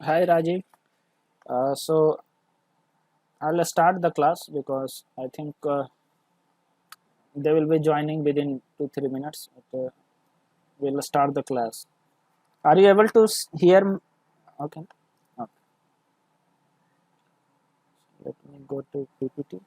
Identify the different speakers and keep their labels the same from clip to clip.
Speaker 1: Hi Rajiv. So I'll start the class because I think they will be joining within 2-3 minutes. We'll start the class. Are you able to hear? Okay. Okay. Let me go to PPT.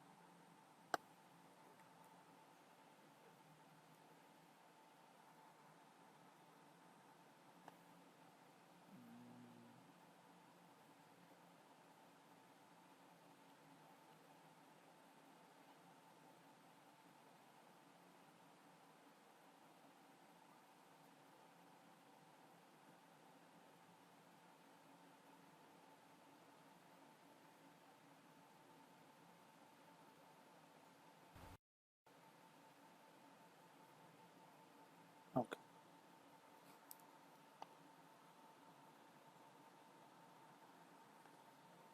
Speaker 1: Okay.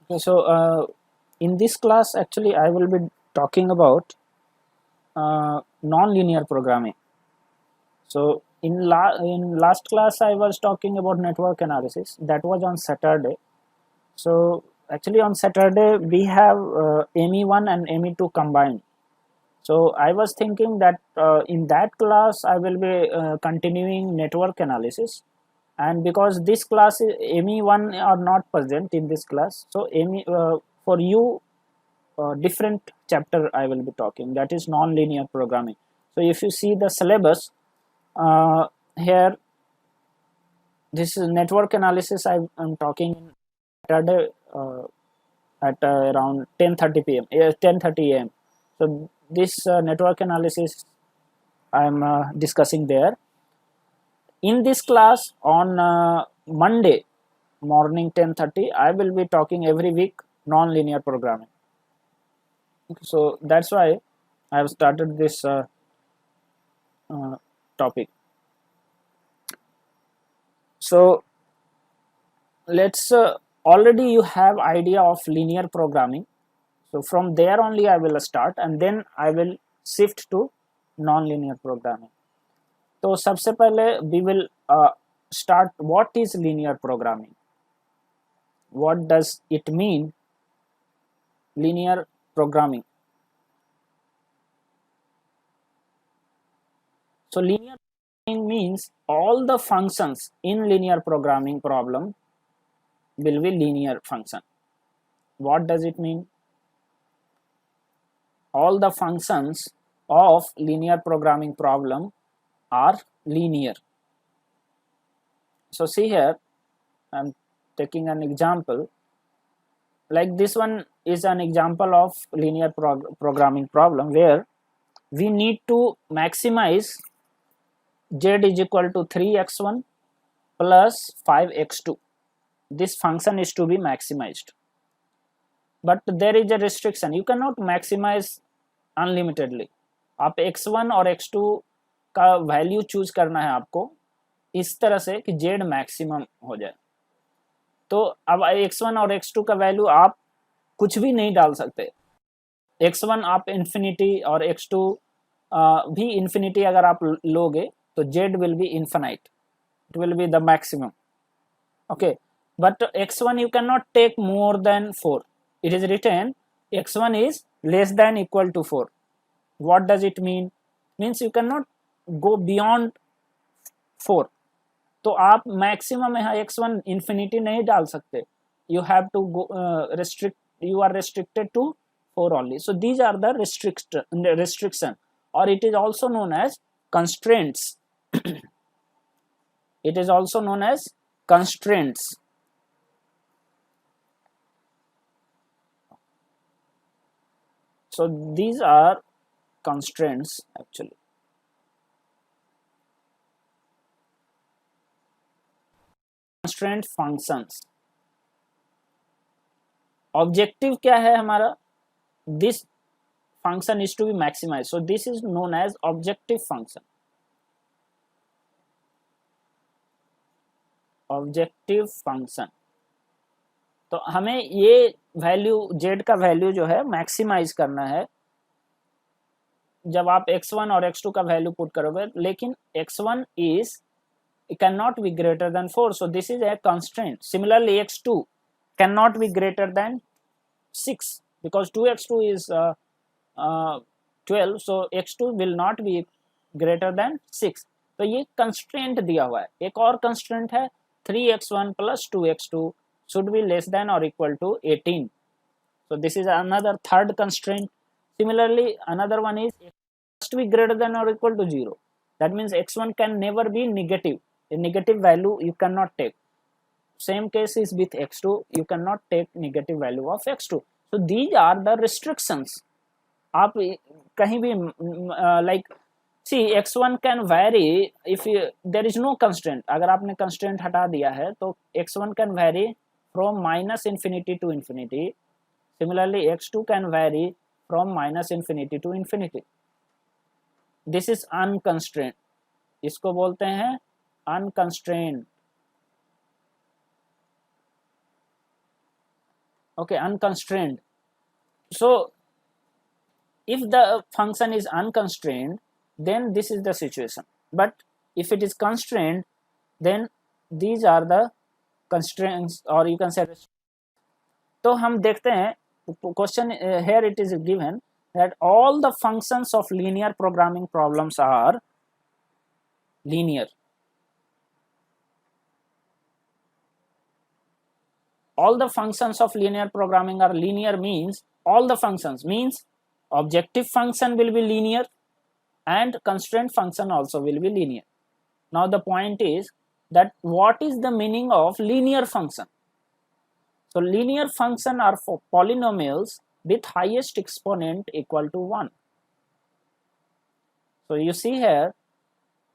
Speaker 1: Okay. So in this class, actually, I will be talking about non-linear programming. So in last class, I was talking about network analysis. That was on Saturday. So actually on Saturday we have ME1 and ME2 combined. So I was thinking that in that class I will be continuing network analysis, and because this class ME1 are not present in this class, so for you different chapter I will be talking, that is non-linear programming. So if you see the syllabus here, this is network analysis. I'm talking Saturday at around 10:30 p.m. 10:30 a.m. So this network analysis I'm discussing there. In this class on Monday morning 10:30, I will be talking every week non-linear programming. So that's why I have started this topic. So let's already you have idea of linear programming. So from there only I will start, and then I will shift to non-linear programming. तो सबसे पहले we will start what is linear programming. What does it mean, linear programming? So linear programming means all the functions in linear programming problem will be linear function. What does it mean? All the functions of linear programming problem are linear. So see here, I'm taking an example. Like this one is an example of linear programming problem where we need to maximize z is equal to 3x1 plus 5x2. This function is to be maximized, but there is a restriction. You cannot maximize unlimitedly. आप x1 और x2 का value choose करना है आपको इस तरह से कि z मैक्सिमम हो जाए. तो अब x1 और x2 का वैल्यू आप कुछ भी नहीं डाल सकते. x1 आप इन्फिनिटी और x2 भी इन्फिनिटी अगर आप लोगे तो z will be infinite, it will be the maximum. Okay, but x1 you cannot take more than 4. It is written x1 is less than equal to 4. What does it mean? Means you cannot go beyond 4. तो आप maximum यहाँ x1 infinity नहीं डाल सकते. You have to go you are restricted to 4 only. So these are the restriction, or it is also known as constraints. It is also known as constraints. So these are constraints actually. Constraint functions. Objective क्या है हमारा? This function is to be maximized. So this is known as objective function. Objective function. तो हमें ये value z का value जो है maximise करना है जब आप x1 और x2 का वैल्यू पुट करोगे, लेकिन x1 is it cannot be greater than 4, so this is a constraint. Similarly x2 cannot be greater than 6 because 2x2 is 12, so x2 will not be greater than 6. तो ये constraint दिया हुआ है. एक और constraint है 3x1 plus 2x2 should be less than or equal to 18. So this is another third constraint. Similarly, another one is x must be greater than or equal to 0. That means x1 can never be negative. A negative value you cannot take. Same case is with x2, you cannot take negative value of x2. So these are the restrictions. आप कहीं भी like see x1 can vary if there is no constraint. अगर आपने constraint हटा दिया है तो x1 can vary from minus infinity to infinity. Similarly x2 can vary from minus infinity to infinity. This is unconstrained. इसको बोलते हैं unconstrained. Okay, unconstrained. So if the function is unconstrained, then this is the situation. But if it is constrained, then these are the constraints, or you can say. तो हम देखते हैं question here it is given that all the functions of linear programming problems are linear. All the functions of linear programming are linear means all the functions means objective function will be linear and constraint function also will be linear. Now the point is that what is the meaning of linear function? So linear function are for polynomials with highest exponent equal to 1. So you see here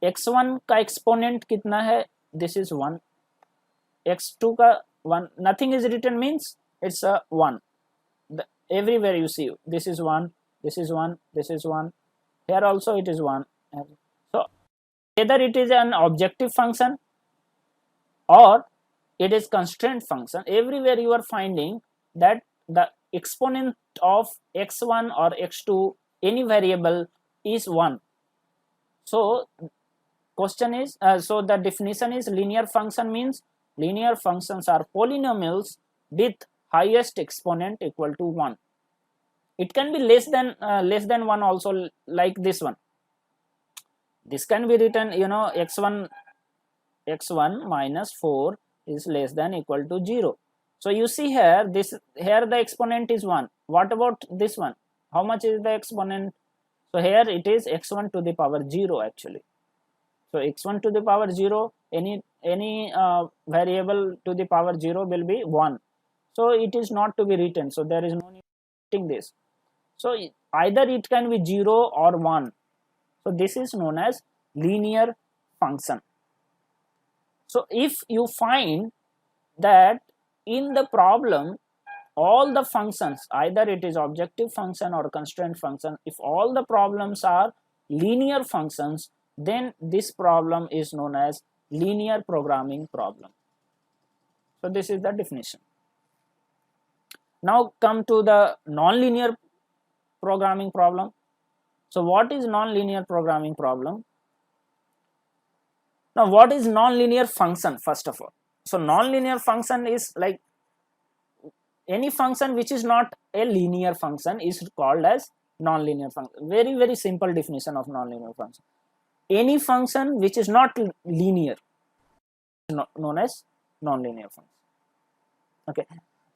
Speaker 1: x1 का exponent कितना है? This is 1. x2 का 1, nothing is written means it's a 1. Everywhere you see this is 1, this is 1, this is 1, here also it is 1. So either it is an objective function or it is constraint function. Everywhere you are finding that the exponent of x1 or x2 any variable is 1. So question is so the definition is linear function means linear functions are polynomials with highest exponent equal to 1. It can be less than 1 also, like this one. This can be written, you know, x1 minus 4 is less than equal to 0. So you see here here the exponent is 1. What about this one? How much is the exponent? So here it is x1 to the power 0 actually. So x1 to the power 0, any variable to the power 0 will be 1. So it is not to be written. So there is no need writing this. So either it can be 0 or 1. So this is known as linear function. So if you find that in the problem all the functions, either it is objective function or constraint function, if all the problems are linear functions, then this problem is known as linear programming problem. So this is the definition. Now come to the non-linear programming problem. So what is non-linear programming problem? Now what is non-linear function first of all? So non-linear function is like any function which is not a linear function is called as non-linear function. Very, very simple definition of non-linear function. Any function which is not linear is known as non-linear function. Okay.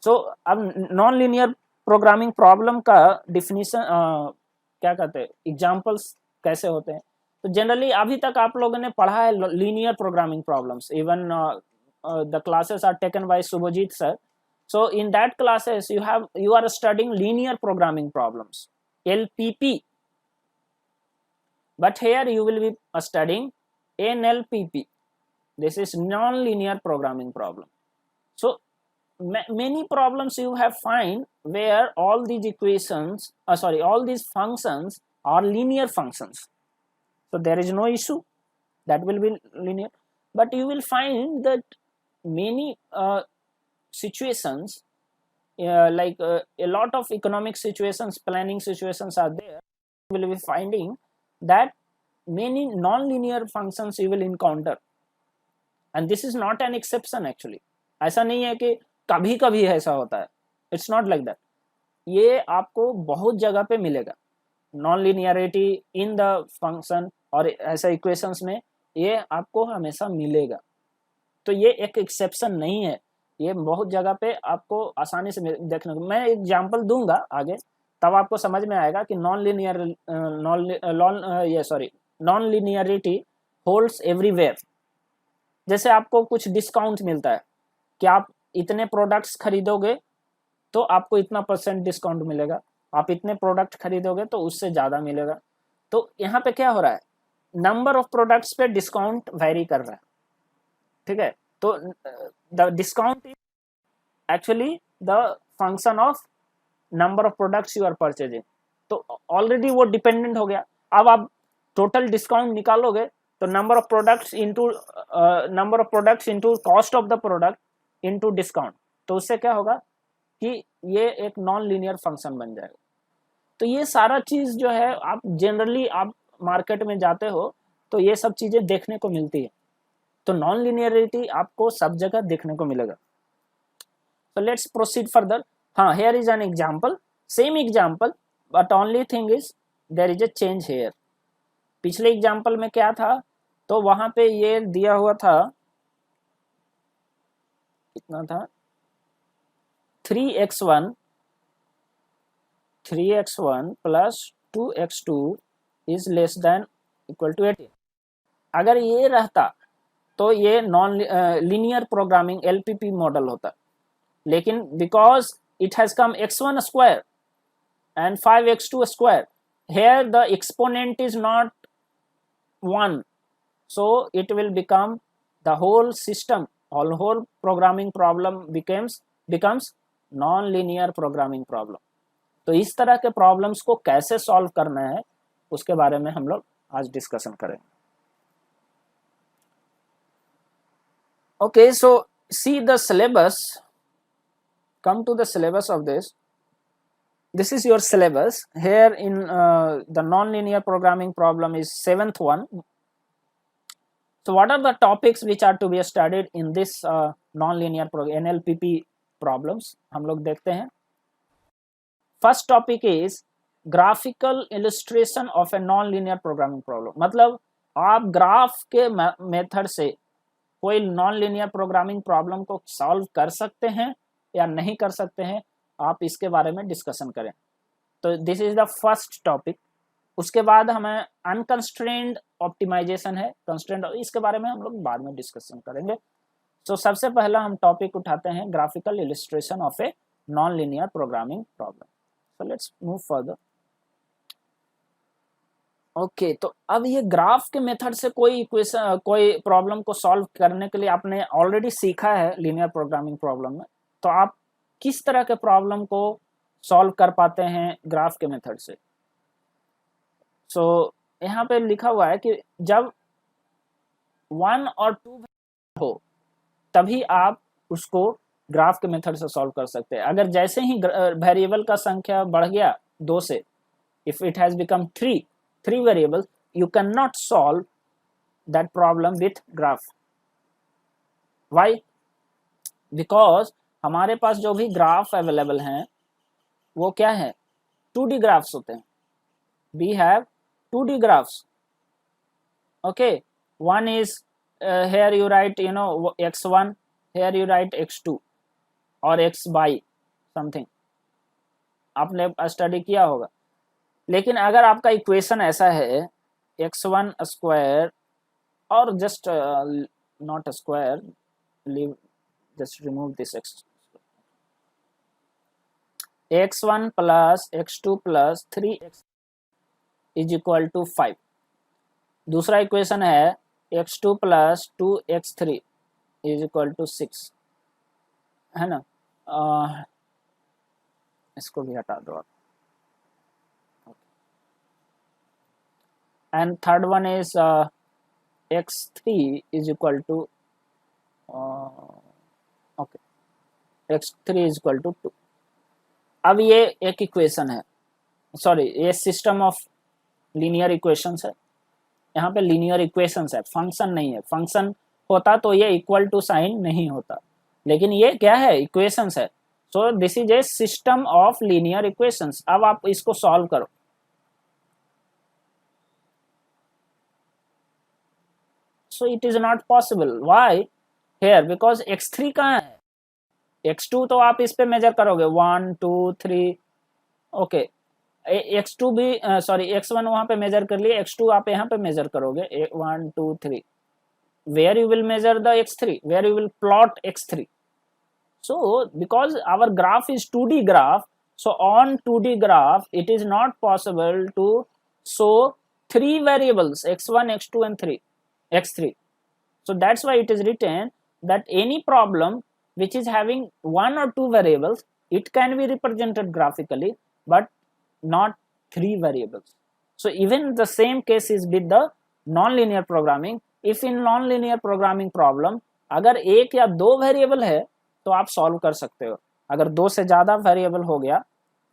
Speaker 1: So अब non-linear programming problem का definition क्या कहते हैं, examples कैसे होते हैं? तो generally अभी तक आप लोगों ने पढ़ा है linear programming problems. Even the classes are taken by Subhajit sir. So in that classes you are studying linear programming problems, LPP. But here you will be studying NLPP. This is non-linear programming problem. So many problems you have find where all these equations, all these functions are linear functions. So there is no issue, that will be linear. But you will find that many situations like a lot of economic situations, planning situations are there. You will be finding that many non-linear functions you will encounter, and this is not an exception actually. ऐसा नहीं है कि कभी कभी ऐसा होता है, it's not like that. ये आपको बहुत जगह पे मिलेगा, non linearity in the function और ऐसा इक्वेशंस में ये आपको हमेशा मिलेगा। तो ये एक एक्सेप्शन नहीं है, ये बहुत जगह पे आपको आसानी से देखने को, मैं एग्जांपल दूंगा आगे, तब आपको समझ में आएगा कि नॉन लिनियरिटी होल्ड्स एवरीवेयर। जैसे आपको कुछ डिस्काउंट मिलता है कि आप इतने प्रोडक्ट्स खरीदोगे तो आपको इतना % डिस्काउंट मिलेगा, आप इतने प्रोडक्ट खरीदोगे तो उससे ज़्यादा मिलेगा। तो यहाँ पे क्या हो रहा है, नंबर ऑफ प्रोडक्ट्स पे डिस्काउंट वेरी कर रहा है, ठीक है। तो the discount is actually the function of number of products you are purchasing. तो ऑलरेडी वो डिपेंडेंट हो गया। अब आप टोटल डिस्काउंट निकालोगे तो number of products into cost of the product into discount, तो उससे क्या होगा कि ये एक नॉन लीनियर फंक्शन बन जाएगा। तो ये सारा चीज जो है, आप जनरली आप मार्केट में जाते हो तो ये सब चीजें देखने को मिलती है। तो नॉन लिनियरिटी आपको सब जगह देखने को मिलेगा। तो लेट्स प्रोसीड फर्दर। हाँ, here is an example, same example, but only thing is there is a change here. पिछले एग्जाम्पल में क्या था, तो वहां पे ये दिया हुआ था, कितना था, 3x1 plus 2x2 is less than equal to 18। अगर ये रहता तो ये non linear programming LPP model होता, लेकिन because it has come x1 square and 5x2 square, here the exponent is not 1, so it will become the whole system, whole programming problem becomes non-linear programming problem। तो इस तरह के problems को कैसे solve करना है उसके बारे में हम लोग आज डिस्कशन करेंगे। Okay, so see the syllabus, come to the syllabus of this. This is your syllabus. Here in the non-linear programming problem is 7th one. So what are the topics which are to be studied in this non-linear NLPP problems? हम लोग देखते हैं। First topic is graphical illustration of a non-linear programming problem। मतलब आप graph के method से कोई non linear programming problem को सॉल्व कर सकते हैं या नहीं कर सकते हैं, आप इसके बारे में डिस्कशन करें। तो this is the first topic. उसके बाद हमें अनकंस्ट्रेंड ऑप्टिमाइजेशन है, कंस्ट्रेंट, इसके बारे में हम लोग बाद में डिस्कशन करेंगे। तो सबसे पहला हम टॉपिक उठाते हैं graphical illustration of a non linear programming problem. So let's move further. Okay, तो अब ये ग्राफ के मेथड से कोई इक्वेशन, कोई प्रॉब्लम को सॉल्व करने के लिए आपने ऑलरेडी सीखा है लीनियर प्रोग्रामिंग प्रॉब्लम में, तो आप किस तरह के प्रॉब्लम को सॉल्व कर पाते हैं ग्राफ के मेथड से। सो यहाँ पे लिखा हुआ है कि जब 1 और 2 हो तभी आप उसको ग्राफ के मेथड से सॉल्व कर सकते हैं। अगर जैसे ही वेरिएबल का संख्या बढ़ गया 2 से, if it has become 3 variables, you cannot solve that problem with graph। why? because हमारे पास जो भी ग्राफ अवेलेबल हैं वो क्या है, 2D ग्राफ्स होते हैं। we have 2D graphs। okay, one is here you write x1, here you write x2 और x by something, आपने स्टडी किया होगा। लेकिन अगर आपका इक्वेशन ऐसा है x1 स्क्वायर और just naught square, just remove this x1 plus x2 plus 3x is equal to 5। दूसरा इक्वेशन है x2 plus 2x3 is equal to 6, है ना। इसको भी हटा दो आप। and third one is x3 is equal to okay, x3 is equal to 2। अब ये एक इक्वेशन है, सॉरी ये सिस्टम ऑफ लीनियर इक्वेशंस है। यहाँ पे लीनियर इक्वेशंस है, फंक्शन नहीं है। फंक्शन होता तो ये इक्वल टू साइन नहीं होता। लेकिन ये क्या है, इक्वेशंस है। So this is A system of linear equations. अब आप इसको सॉल्व करो। So it is not possible. Why here? Because x3 कहाँ है, x2 तो आप इस पे मेजर करोगे 1 2 3, ओके। x2 भी सॉरी x1 वहां पे मेजर कर लिए, x2 आप यहाँ पे मेजर करोगे 1 2 3। where you will measure the x3, where you will plot x3? So because our graph is 2D graph, so on 2D graph it is not possible to show three variables x1 x2 and 3 x3. So that's why it is written that any problem which is having one or two variables, it can be represented graphically, but not three variables. So even the same case is with the non-linear programming. If in non-linear programming problem अगर एक या दो variable है तो आप solve कर सकते हो, अगर दो से ज्यादा वेरिएबल हो गया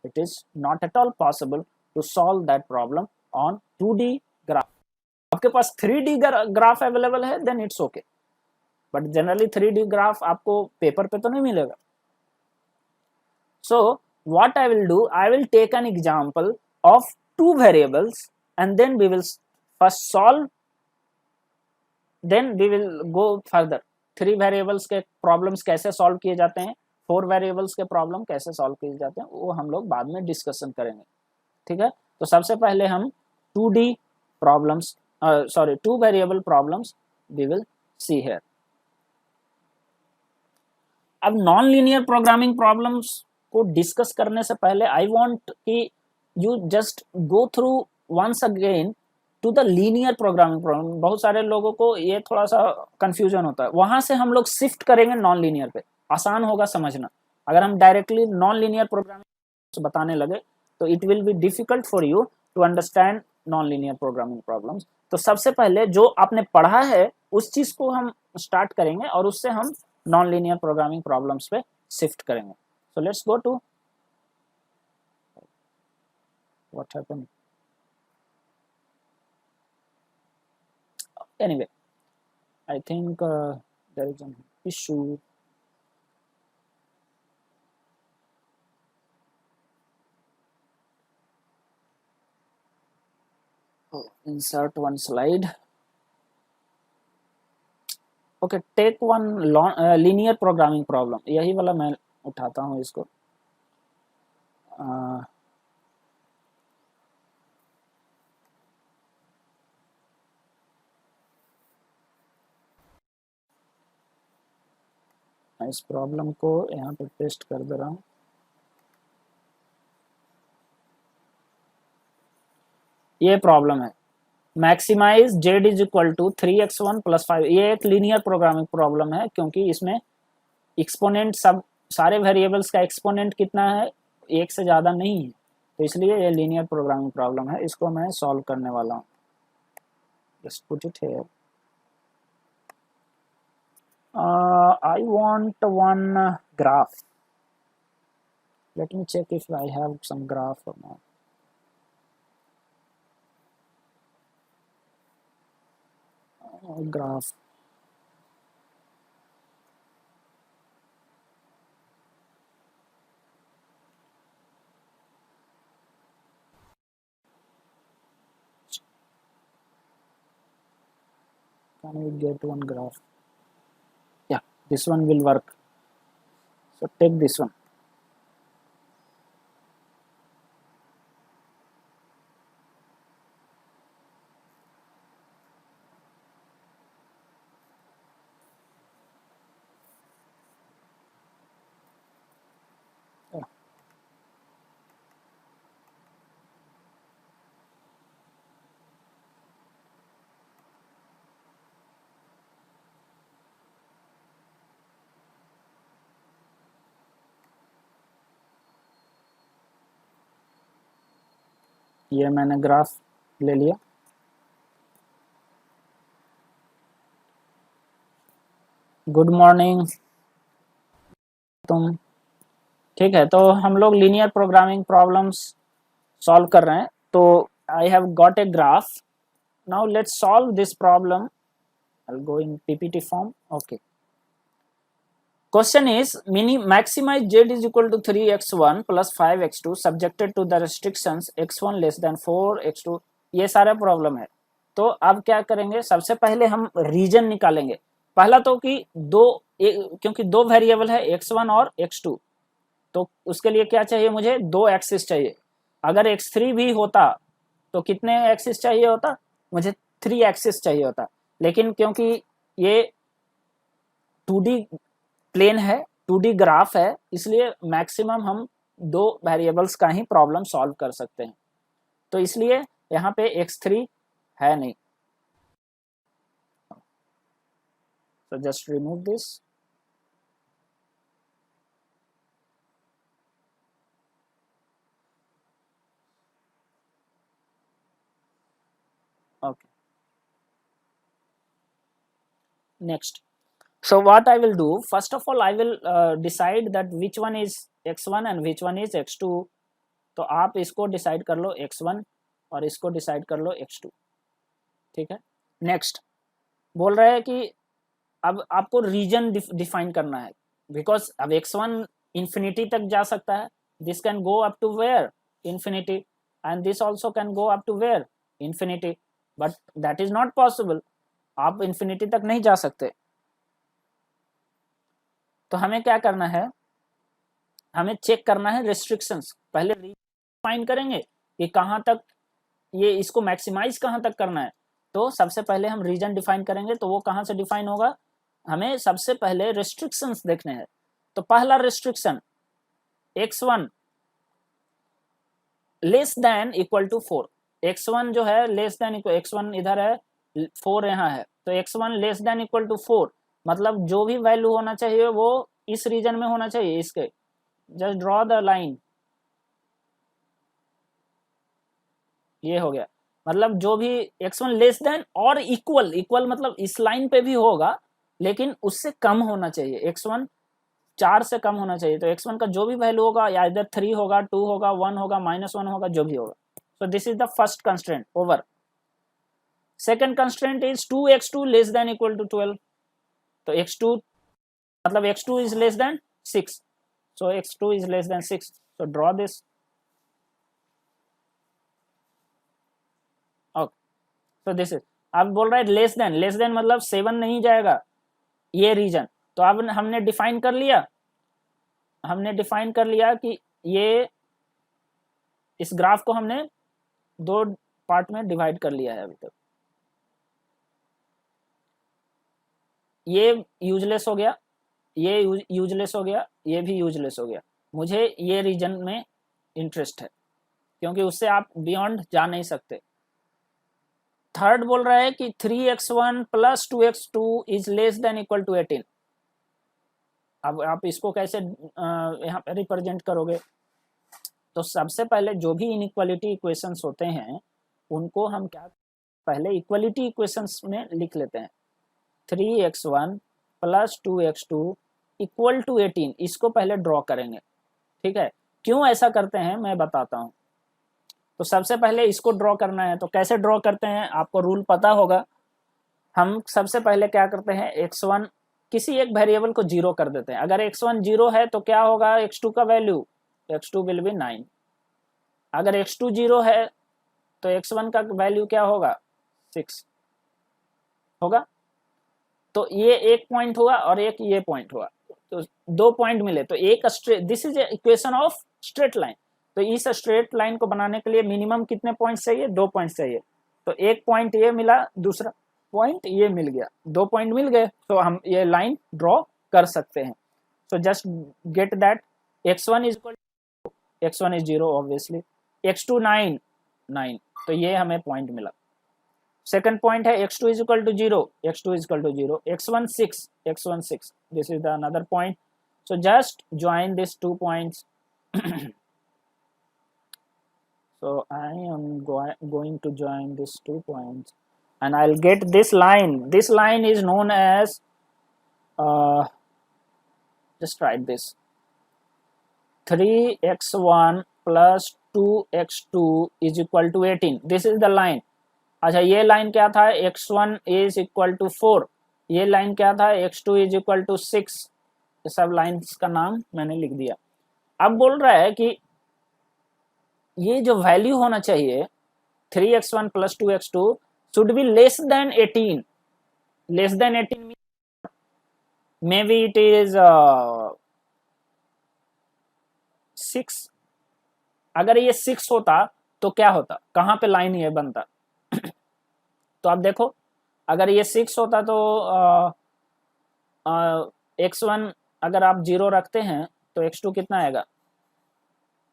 Speaker 1: it is not at all possible to solve that problem on 2D graph. आपके पास 3D ग्राफ अवेलेबल है then it's okay, but generally 3D graph आपको पेपर पे तो नहीं मिलेगा. So what I will do, I will take an example of two variables and then we will first solve, then we will go further. 3 variables के problems कैसे solve किए जाते हैं, 4 variables के problem कैसे solve किए जाते हैं, वो हम लोग बाद में discussion करेंगे. ठीक है, तो सबसे पहले हम 2D problems, sorry 2 variable problems we will see here. अब नॉन लीनियर प्रोग्रामिंग प्रॉब्लम्स को डिस्कस करने से पहले आई वांट कि you just go through once again to the linear programming problem. बहुत सारे लोगों को ये थोड़ा सा कंफ्यूजन होता है, वहां से हम लोग शिफ्ट करेंगे नॉन लीनियर पे, आसान होगा समझना. अगर हम डायरेक्टली नॉन लीनियर प्रोग्रामिंग बताने लगे तो it will be difficult for you to understand non linear programming problems. तो सबसे पहले जो आपने पढ़ा है उस चीज को हम स्टार्ट करेंगे और उससे हम नॉन लीनियर प्रोग्रामिंग प्रॉब्लम्स पे शिफ्ट करेंगे. So let's go to what happened. Anyway I think there is an issue. insert one slide. Okay, take one linear programming problem, यही वाला मैं उठाता हूँ इसको. इस प्रॉब्लम को यहाँ पे पेस्ट कर दे रहा हूँ. ये प्रॉब्लम है, maximize Z is equal to 3x1 + 5. ये एक लीनियर प्रोग्रामिंग प्रॉब्लम है क्योंकि इसमें एक्सपोनेंट सब सारे वेरिएबल्स का एक्सपोनेंट कितना है, एक से ज़्यादा नहीं है, तो इसलिए ये लीनियर प्रोग्रामिंग प्रॉब्लम है. इसको मैं सॉल्व करने वाला हूँ. Just put it here. I want one graph. Let me check if I have some graph or not. Graph. Can we get one graph? Yeah, this one will work. So take this one. ये मैंने graph ले लिया. Good morning तुम. ठीक है, तो हम लोग लीनियर प्रोग्रामिंग प्रॉब्लम्स सॉल्व कर रहे हैं. तो I have got a graph. Now let's solve this problem. I will go in PPT form. Okay, Question is maximize z is equal to 3x1 plus 5x2 subjected to the restrictions x1 less than 4x2. ये सारा problem है. तो अब क्या करेंगे, सबसे पहले हम रीजन निकालेंगे. पहला तो कि क्योंकि दो वेरिएबल है x1 और x2, तो उसके लिए क्या चाहिए, मुझे दो एक्सिस चाहिए. अगर x3 भी होता तो कितने एक्सिस चाहिए होता, मुझे 3 एक्सिस चाहिए होता. लेकिन क्योंकि ये 2D प्लेन है, 2D ग्राफ है, इसलिए मैक्सिमम हम दो वेरिएबल्स का ही प्रॉब्लम सॉल्व कर सकते हैं. तो इसलिए यहाँ पे x3 है नहीं. So just remove this. Okay. Next. So what I will do, first of all I will decide that which one is x1 and which one is x2. तो आप इसको डिसाइड कर लो x1 और इसको डिसाइड कर लो x2. ठीक है. Next बोल रहा है कि अब आपको रीजन डिफाइन करना है, बिकॉज अब x1 इंफिनिटी तक जा सकता है. This can go up to where, infinity, and this also can go up to where, infinity, but that is not possible. आप इंफिनिटी तक नहीं जा सकते. तो हमें क्या करना है, हमें चेक करना है रिस्ट्रिक्शंस. पहले डिफाइन करेंगे कि कहाँ तक ये इसको मैक्सिमाइज कहाँ तक करना है. तो सबसे पहले हम रीजन डिफाइन करेंगे. तो वो कहाँ से डिफाइन होगा, हमें सबसे पहले रिस्ट्रिक्शंस देखने हैं. तो पहला restriction x1 less than equal to 4. x1 जो है लेस देन इक्वल, x1 इधर है, 4 यहाँ है, तो x1 less than equal to 4 मतलब जो भी वैल्यू होना चाहिए वो इस रीजन में होना चाहिए. इसके जस्ट ड्रॉ द लाइन. ये हो गया, मतलब जो भी x1 लेस देन और इक्वल, इक्वल मतलब इस लाइन पे भी होगा लेकिन उससे कम होना चाहिए. x1 4 से कम होना चाहिए. तो x1 का जो भी वैल्यू होगा, या इधर 3 होगा, 2 होगा, 1 होगा, -1 होगा, जो भी होगा. So this is the first constraint over. Second constraint is 2x2 less than equal to 12. तो x2 मतलब x2 is less than 6. So x2 is less than 6. So draw this. Okay. So this is, अब बोल रहा है less than, less than मतलब 7 नहीं जाएगा ये रीजन. तो अब हमने डिफाइन कर लिया, हमने डिफाइन कर लिया कि ये इस ग्राफ को हमने दो पार्ट में डिवाइड कर लिया है अभी तक. ये यूजलेस हो गया, ये यूजलेस हो गया, ये भी यूजलेस हो गया. मुझे ये रीजन में इंटरेस्ट है क्योंकि उससे आप बियॉन्ड जा नहीं सकते. थर्ड बोल रहा है कि 3x1 plus 2x2 is less than equal to 18. अब आप इसको कैसे यहाँ पे रिप्रेजेंट करोगे. तो सबसे पहले जो भी इनइक्वालिटी इक्वेशंस होते हैं उनको हम क्या, पहले इक्वालिटी इक्वेशंस में लिख लेते हैं. 3x1 plus 2x2 equal to 18, इसको पहले ड्रॉ करेंगे. ठीक है, क्यों ऐसा करते हैं मैं बताता हूँ. तो सबसे पहले इसको ड्रॉ करना है. तो कैसे ड्रॉ करते हैं, आपको रूल पता होगा. हम सबसे पहले क्या करते हैं, x1 किसी एक वेरिएबल को 0 कर देते हैं. अगर x1 0 है तो क्या होगा, x2 का वैल्यू, x2 विल बी 9. अगर x2 0 है तो x1 का वैल्यू क्या होगा, 6 होगा. तो ये एक पॉइंट हुआ और एक ये पॉइंट हुआ, तो दो पॉइंट मिले. तो एक straight, this is equation of straight line. तो इस स्ट्रेट लाइन को बनाने के लिए मिनिमम कितने पॉइंट्स चाहिए, 2 पॉइंट्स चाहिए. तो एक पॉइंट ये मिला, दूसरा पॉइंट ये मिल गया, 2 पॉइंट मिल गए. तो हम ये लाइन ड्रॉ कर सकते हैं. So just get that x1 is equal, x1 is 0 obviously, x2 9, तो ये हमें पॉइंट मिला. सेकंड पॉइंट है x2 is equal to 0, x2 is equal to 0, x1 6, this is the another point. So just join these 2 points. So I am going to join these 2 points and I'll get this line. This line is known as just write this, 3x1 plus 2x2 is equal to 18. This is the line. अच्छा, ये line क्या था, x1 is equal to 4. ये line क्या था, x2 is equal to 6. सब lines का नाम मैंने लिख दिया। अब बोल रहा है कि ये जो वैल्यू होना चाहिए 3x1 plus 2x2 should be less than 18. Less than 18 means maybe it is 6। अगर ये 6 होता तो क्या होता, कहाँ पे लाइन ये बनता? तो आप देखो, अगर ये 6 होता तो x1 अगर आप 0 रखते हैं तो x2 कितना आएगा?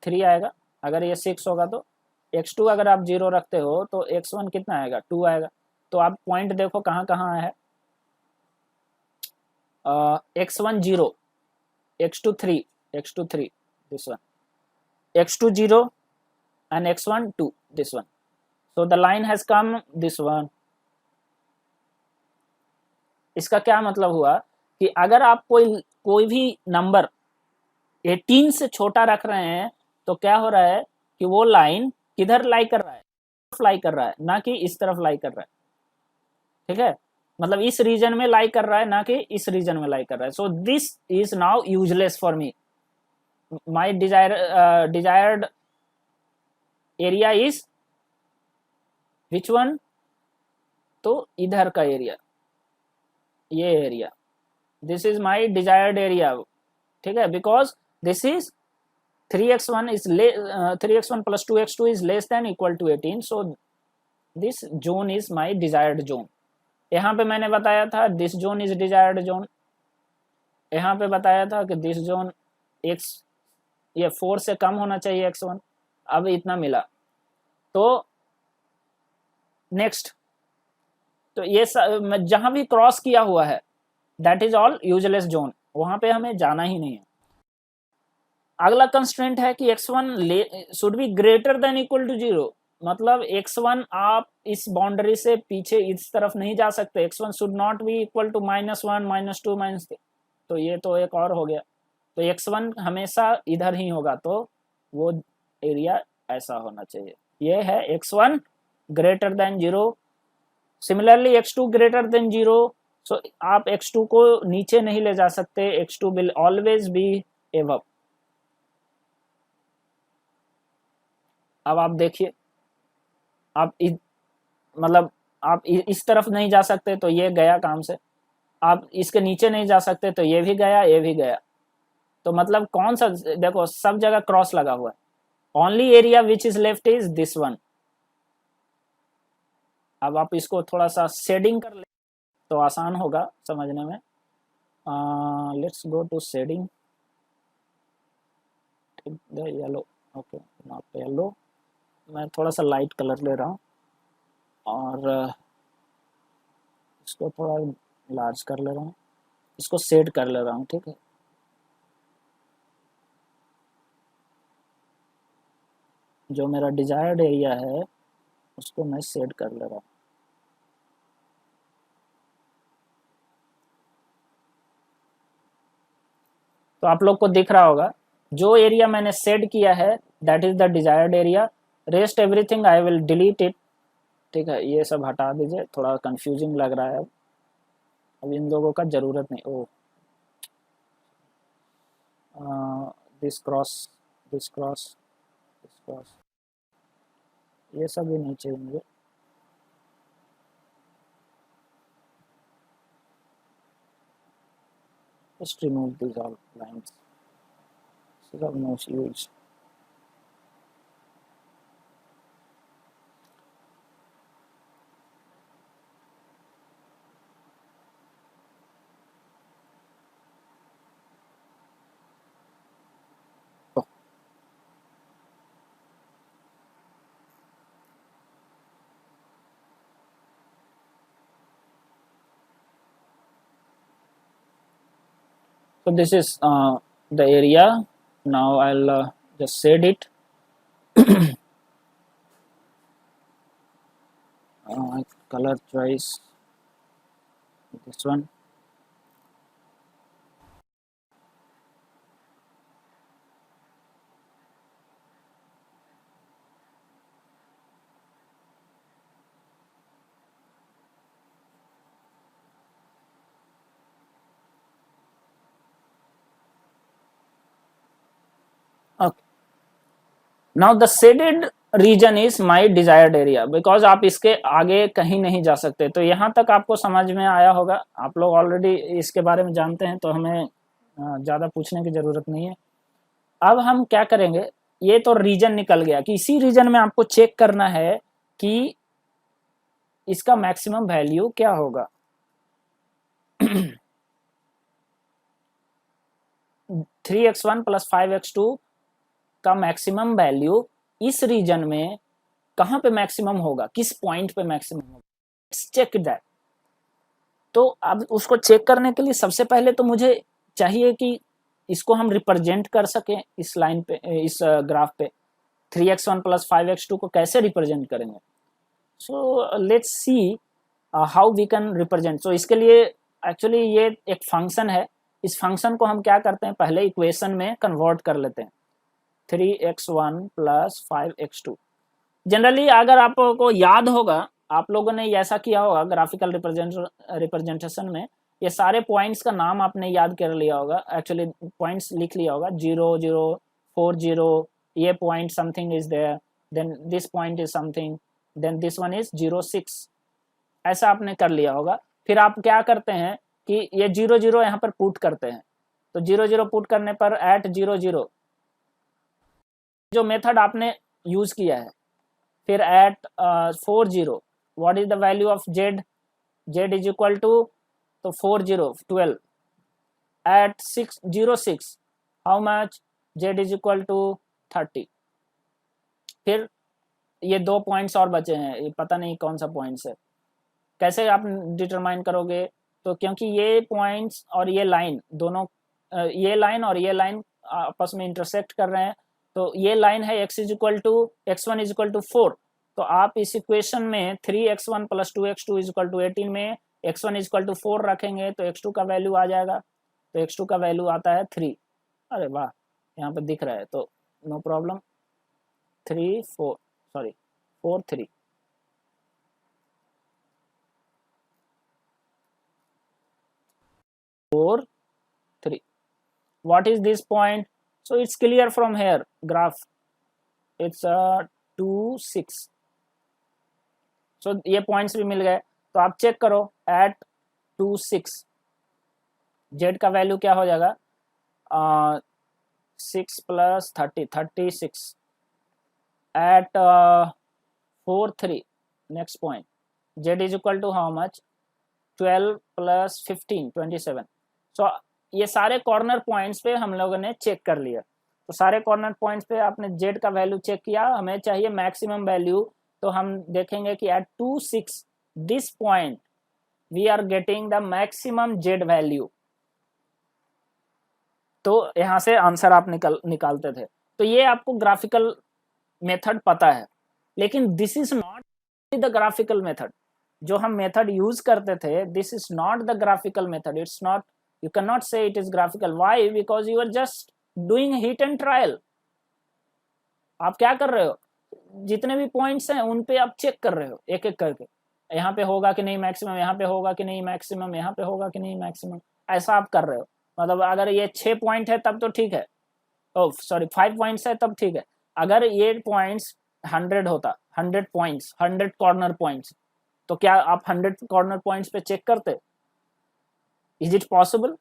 Speaker 1: 3 आएगा। अगर ये 6 होगा तो x2 अगर आप 0 रखते हो तो x1 कितना आएगा? 2 आएगा। तो आप पॉइंट देखो कहाँ कहाँ है। x1 0, x2 3, x2 3, this one, x2 0 and x1 2, this one. So the line has come this one. इसका क्या मतलब हुआ कि अगर आप कोई भी नंबर 18 से छोटा रख रहे हैं तो क्या हो रहा है कि वो लाइन किधर लाई कर रहा है? लाई कर रहा है, ना कि इस तरफ लाई कर रहा है। ठीक है, मतलब इस रीजन में लाई कर रहा है, ना कि इस रीजन में लाई कर रहा है। So this is now useless for me. My desired area is which one? तो इधर का एरिया, ये area, this is my desired area. ठीक है, because this is 3x1 is 3x1 plus 2x2 is less than equal to 18, so this zone is my desired zone. यहाँ पे मैंने बताया था this zone is desired zone, यहाँ पे बताया था कि this zone x ये 4 से कम होना चाहिए x1, अब इतना मिला। तो नेक्स्ट, तो ये जहां भी क्रॉस किया हुआ है that is all useless zone, वहां पे हमें जाना ही नहीं है। अगला कंस्ट्रेंट है कि x1 should be greater than equal to 0, मतलब x1 आप इस बाउंड्री से पीछे इस तरफ नहीं जा सकते। x1 should not be equal to -1 -2 -3, तो ये तो एक और हो गया। तो x1 हमेशा इधर ही होगा, तो वो एरिया ऐसा होना चाहिए। ये है x1 greater than 0। Similarly x2 greater than 0, सो आप x2 को नीचे नहीं ले जा सकते, x2 will always be above. अब आप देखिए, आप मतलब आप इस तरफ नहीं जा सकते तो ये गया काम से, आप इसके नीचे नहीं जा सकते तो ये भी गया, ये भी गया। तो मतलब कौन सा, देखो सब जगह क्रॉस लगा हुआ है। Only area which is left is this one. अब आप इसको थोड़ा सा शेडिंग कर ले तो आसान होगा समझने में। Let's go to shading, yellow, okay not yellow, मैं थोड़ा सा लाइट कलर ले रहा हूँ और इसको थोड़ा लार्ज कर ले रहा हूँ, इसको शेड कर ले रहा हूँ। ठीक है, जो मेरा डिजायर्ड एरिया है उसको मैं शेड कर ले रहा हूँ। तो आप लोग को दिख रहा होगा जो एरिया मैंने सेट किया है that is the desired area. Rest everything I will delete it. ठीक है, ये सब हटा दीजिए, थोड़ा कंफ्यूजिंग लग रहा है। अब इन लोगों का जरूरत नहीं। Oh this cross, this cross, this cross, ये सब भी नहीं चाहिए मुझे। Just remove these all lines. This is of no use. Oh. So this is the area. Now I'll just shade it. Color choice, this one. Now the shaded region is my desired area, because आप इसके आगे कहीं नहीं जा सकते। तो यहाँ तक आपको समझ में आया होगा, आप लोग ऑलरेडी इसके बारे में जानते हैं, तो हमें ज़्यादा पूछने की ज़रूरत नहीं है। अब हम क्या करेंगे, ये तो रीजन निकल गया कि इसी रीजन में आपको चेक करना है कि इसका मैक्सिमम वैल्यू क्या होगा। 3x1 प्लस 5x2 का मैक्सिमम वैल्यू इस रीजन में कहां पे मैक्सिमम होगा, किस पॉइंट पे मैक्सिमम होगा, चेक दैट। तो अब उसको चेक करने के लिए सबसे पहले तो मुझे चाहिए कि इसको हम रिप्रेजेंट कर सकें इस लाइन पे, इस ग्राफ पे 3x1 प्लस 5x2 को कैसे रिप्रेजेंट करेंगे। So let's see how we can represent. So इसके लिए एक्चुअली ये एक फंक्शन है, इस फंक्शन को हम क्या करते हैं, पहले इक्वेशन में कन्वर्ट कर लेते हैं। 3x1 प्लस 5x2, जनरली अगर आपको याद होगा, आप लोगों ने ऐसा किया होगा ग्राफिकल रिप्रेजेंटेशन में, ये सारे पॉइंट्स का नाम आपने याद कर लिया होगा, एक्चुअली पॉइंट्स लिख लिया होगा, 0 0 4 0, ये point something is there, then this point is something, then this one is 0 6, ऐसा आपने कर लिया होगा। फिर आप क्या करते हैं कि ये 0 0 यहाँ पर पुट करते हैं, तो 0 0 पुट करने पर एट 0 0 जो मेथड आपने यूज किया है, फिर at 4 0 what is the value of Z, Z is equal to, तो 4 0 12, at 6 0 6 how much, Z is equal to 30। फिर ये दो पॉइंट्स और बचे हैं, ये पता नहीं कौन सा पॉइंट्स है, कैसे आप डिटरमाइन करोगे, तो क्योंकि ये पॉइंट्स और ये लाइन दोनों, ये लाइन और ये लाइन आपस में इंटरसेक्ट कर रहे हैं, तो ये लाइन है x is equal to x1 is equal to 4, तो आप इस इक्वेशन में 3x1 plus 2x2 is equal to 18 में x1 इज इक्वल टू 4 रखेंगे तो x2 का वैल्यू आ जाएगा, तो x2 का वैल्यू आता है 3। अरे वाह, यहाँ पे दिख रहा है, तो no problem, 3 4 sorry 4 3, four 3, what is this point, so it's clear from here graph, it's 2 6, so ये पॉइंट्स भी मिल गए। तो आप चेक करो एट 2 6 जेड का वैल्यू क्या हो जाएगा, 6 plus 30 36, at 4 3 next point, z is equal to how much, 12 प्लस 15 27। सो ये सारे कॉर्नर पॉइंट्स पे हम लोगों ने चेक कर लिया, तो सारे कॉर्नर पॉइंट्स पे आपने जेड का वैल्यू चेक किया, हमें चाहिए मैक्सिमम वैल्यू, तो हम देखेंगे कि at 2 6 this point we are getting the maximum z value, तो यहाँ से आंसर आप निकालते थे। तो ये आपको ग्राफिकल मेथड पता है, लेकिन this is not the graphical method, जो हम मेथड यूज करते थे, this is not the graphical method, it's not, you cannot say it is graphical, why, because you are just doing hit and trial। आप क्या कर रहे हो, जितने भी पॉइंट्स हैं उन पे आप चेक कर रहे हो एक एक करके, यहाँ पे होगा कि नहीं मैक्सिमम, यहाँ पे होगा कि नहीं मैक्सिमम, यहाँ पे होगा कि नहीं मैक्सिमम, ऐसा आप कर रहे हो। मतलब अगर ये 6 पॉइंट है तब तो ठीक है, ओ सॉरी 5 पॉइंट्स है तब ठीक है, अगर ये पॉइंट्स 100 होता, 100 पॉइंट्स, 100 कॉर्नर पॉइंट्स, तो क्या आप 100 कॉर्नर पॉइंट्स पे चेक करते, is it possible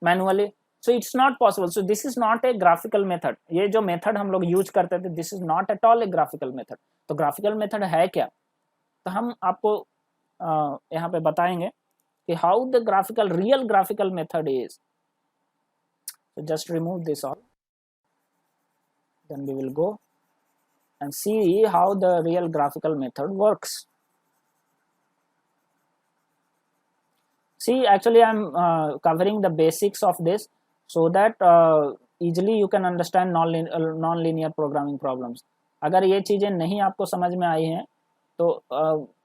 Speaker 1: manually, so it's not possible, so this is not a graphical method। ये जो मेथड हम लोग यूज करते थे, this is not at all a graphical method। तो ग्राफिकल मेथड है क्या, तो हम आपको यहाँ पे बताएंगे कि how the graphical real graphical method is। so just remove this all, then we will go and see how the real graphical method works। See, actually I'm covering the basics of this so that easily you can understand non-linear programming problems। अगर ये चीज़ें नहीं आपको समझ में आई हैं तो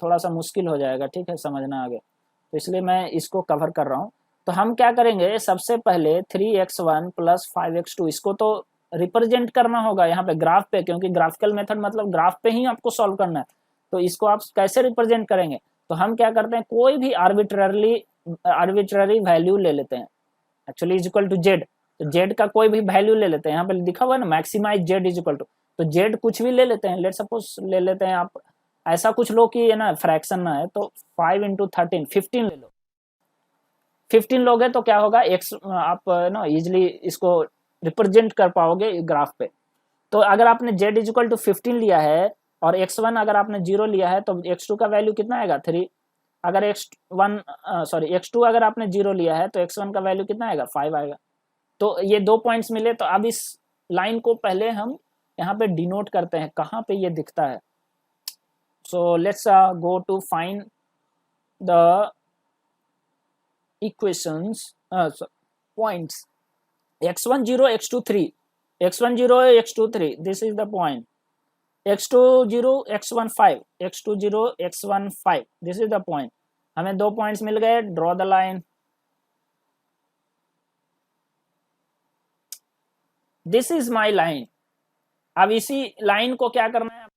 Speaker 1: थोड़ा सा मुश्किल हो जाएगा, ठीक है, समझना आगे, तो इसलिए मैं इसको कवर कर रहा हूँ। तो हम क्या करेंगे, सबसे पहले 3x1 प्लस 5x2 इसको तो रिप्रेजेंट करना होगा यहाँ पे ग्राफ पे, क्योंकि ग्राफिकल मेथड मतलब ग्राफ पे ही आपको सॉल्व करना है। तो इसको आप कैसे रिप्रेजेंट करेंगे, तो हम क्या करते हैं, कोई भी आर्बिट्ररी वैल्यू ले लेते हैं, actually is equal to z, तो जेड का कोई भी वैल्यू ले लेते हैं, यहाँ पे लिखा हुआ है ना maximise Z is equal to, तो जेड कुछ भी ले लेते हैं, लेट सपोज ले लेते हैं आप ऐसा कुछ लो कि है ना फ्रैक्शन ना है, तो 5 इंटू 13 15 ले लो। 15 लोगे तो क्या होगा, एक्स आप ना इजिली इसको रिप्रेजेंट कर पाओगे ग्राफ पे। तो अगर आपने z इजिकल टू 15 लिया है और x1 अगर आपने 0 लिया है तो x2 का वैल्यू कितना आएगा 3। अगर x2 अगर आपने 0 लिया है तो x1 का वैल्यू कितना आएगा 5 आएगा। तो ये 2 पॉइंट्स मिले। तो अब इस लाइन को पहले हम यहाँ पे डिनोट करते हैं, कहाँ पे ये दिखता है। So let's go to find the equations points x1 0 x2 3 x1 0 x2 3 this is the point, x2 0 x1 5 x2 0 x1 5 this is the point। हमें 2 पॉइंट्स मिल गए, draw the line. This is my line. अब इसी line को क्या करना है,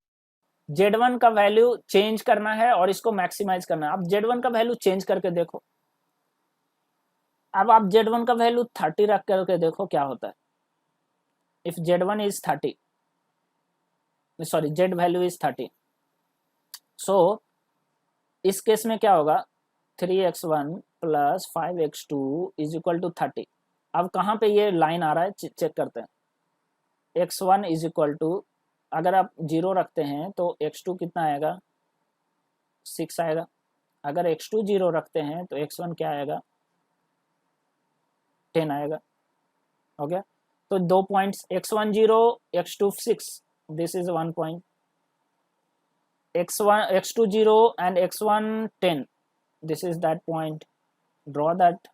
Speaker 1: z1 का value change करना है और इसको मैक्सिमाइज करना है। अब z1 का वैल्यू चेंज करके देखो, अब आप z1 का वैल्यू 30 रख करके देखो क्या होता है। If z1 is 30, sorry z value is 30, सो इस केस में क्या होगा 3x1 plus 5x2 is equal to 30। अब कहाँ पे ये लाइन आ रहा है चेक करते हैं। x1 इज इक्वल टू, अगर आप 0 रखते हैं तो x2 कितना आएगा 6 आएगा। अगर x2 0 रखते हैं तो x1 क्या आएगा 10 आएगा। हो गया। तो 2 points x1 0 x2 6 this is 1 point, x2 0 and x1 10 this is that point, draw that।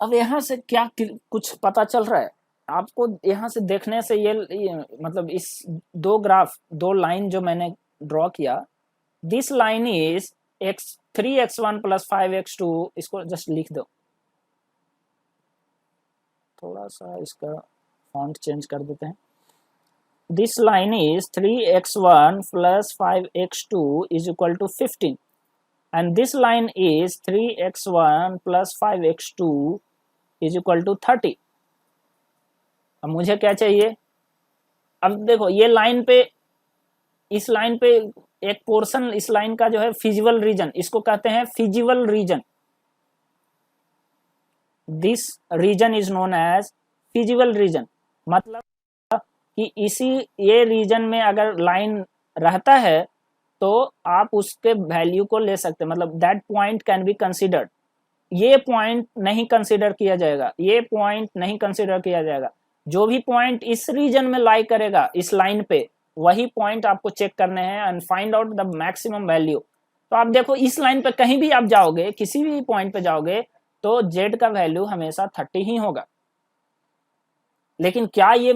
Speaker 1: अब यहाँ से क्या कुछ पता चल रहा है आपको, यहाँ से देखने से ये मतलब इस दो ग्राफ, दो लाइन जो मैंने ड्रॉ किया, this line is x3x1 plus 5x2, इसको जस्ट लिख दो, थोड़ा सा इसका फॉन्ट चेंज कर देते हैं। This line is 3x1 plus 5x2 is equal to 15 and this line is 3x1 plus 5x2 is equal to 30। अब मुझे क्या चाहिए, अब देखो ये लाइन पे, इस लाइन पे एक पोर्शन इस लाइन का जो है फिजिबल रीजन, इसको कहते हैं feasible region. This region is known as feasible region, मतलब कि इसी ये रीजन में अगर लाइन रहता है तो आप उसके वैल्यू को ले सकते हैं, मतलब that point can be considered. ये पॉइंट नहीं कंसिडर किया जाएगा, ये पॉइंट नहीं कंसिडर किया जाएगा। जो भी पॉइंट इस रीजन में लाई करेगा इस लाइन पे, वही पॉइंट आपको चेक करने हैं and find out the maximum value. तो आप देखो इस लाइन पे कहीं भी आप जाओगे, किसी भी पॉइंट पे जाओगे तो z का वैल्यू हमेशा 30 ही होगा। लेकिन क्या ये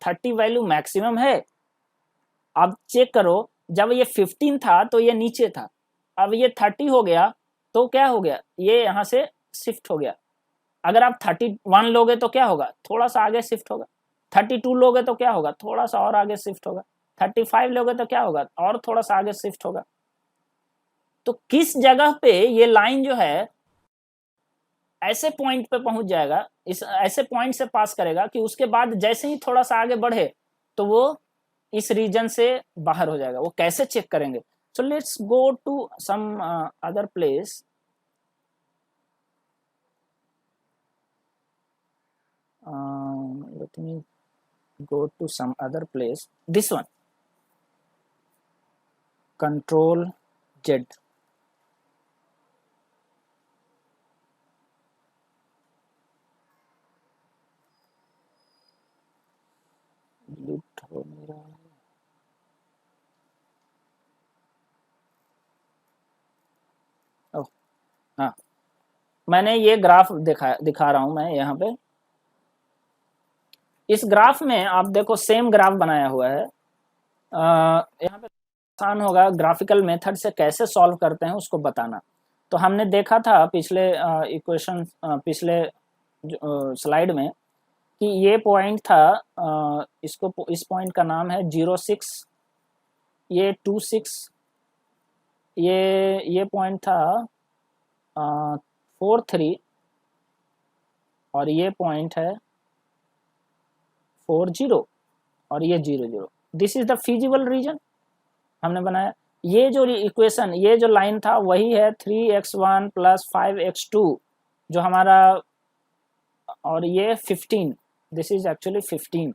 Speaker 1: 30 वैल्यू मैक्सिमम है? आप चेक करो, जब ये 15 था तो ये नीचे था, अब ये 30 हो गया तो क्या हो गया, ये यहाँ से शिफ्ट हो गया। अगर आप 31 लोगे तो क्या होगा, थोड़ा सा आगे शिफ्ट होगा। 32 लोगे तो क्या होगा, थोड़ा सा और आगे शिफ्ट होगा। 35 लोगे तो क्या होगा, और थोड़ा सा आगे शिफ्ट होगा। तो किस जगह पे ये लाइन जो है ऐसे पॉइंट पे पहुंच जाएगा, इस ऐसे पॉइंट से पास करेगा कि उसके बाद जैसे ही थोड़ा सा आगे बढ़े तो वो इस रीजन से बाहर हो जाएगा। वो कैसे चेक करेंगे? So let's go to some other place. Let me go to some other place. This one, Control Z। Delete हो नहीं रहा है। ओह हाँ, मैंने ये ग्राफ दिखा रहा हूं मैं यहाँ पे। इस ग्राफ में आप देखो सेम ग्राफ बनाया हुआ है। यहाँ पे आसान होगा ग्राफिकल मेथड से कैसे सॉल्व करते हैं उसको बताना। तो हमने देखा था पिछले इक्वेशन, पिछले स्लाइड में कि ये पॉइंट था, इसको, इस पॉइंट का नाम है 06, ये 26, ये पॉइंट था 4 3 और ये पॉइंट है 4 0 और ये 0 0। This is the feasible region हमने बनाया। ये जो इक्वेशन, ये जो लाइन था वही है 3x1 + 5x2 जो हमारा, और ये 15, दिस इज एक्चुअली 15,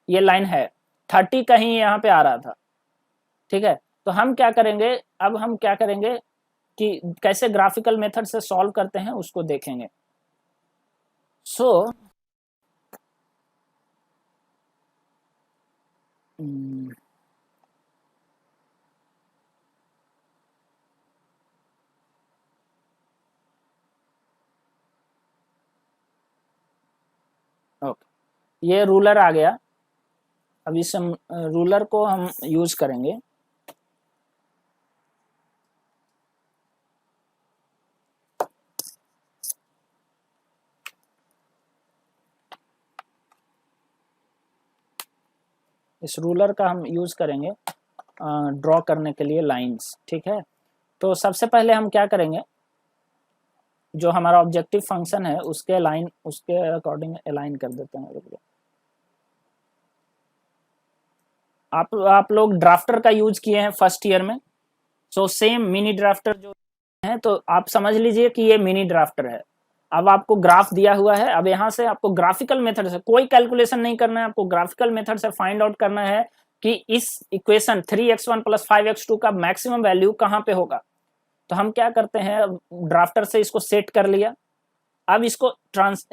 Speaker 1: ये लाइन है। 30 कहीं यहाँ पे आ रहा था, ठीक है। तो हम क्या करेंगे, अब हम क्या करेंगे कि कैसे ग्राफिकल मेथड से सॉल्व करते हैं उसको देखेंगे। सो ओके, ये रूलर आ गया। अब इस रूलर को हम यूज करेंगे। इस रूलर का हम यूज करेंगे ड्रॉ करने के लिए लाइंस, ठीक है। तो सबसे पहले हम क्या करेंगे, जो हमारा ऑब्जेक्टिव फंक्शन है उसके लाइन, उसके अकॉर्डिंग अलाइन कर देते हैं। आप लोग ड्राफ्टर का यूज किए हैं फर्स्ट ईयर में, सो सेम मिनी ड्राफ्टर जो है, तो आप समझ लीजिए कि ये मिनी ड्राफ्टर है। अब आपको ग्राफ दिया हुआ है, अब यहाँ से आपको ग्राफिकल मेथड से कोई कैलकुलेशन नहीं करना है, आपको ग्राफिकल मेथड से फाइंड आउट करना है कि इस इक्वेशन 3x1 + 5x2 का मैक्सिमम वैल्यू कहाँ पे होगा। तो हम क्या करते हैं, ड्राफ्टर से इसको सेट कर लिया। अब इसको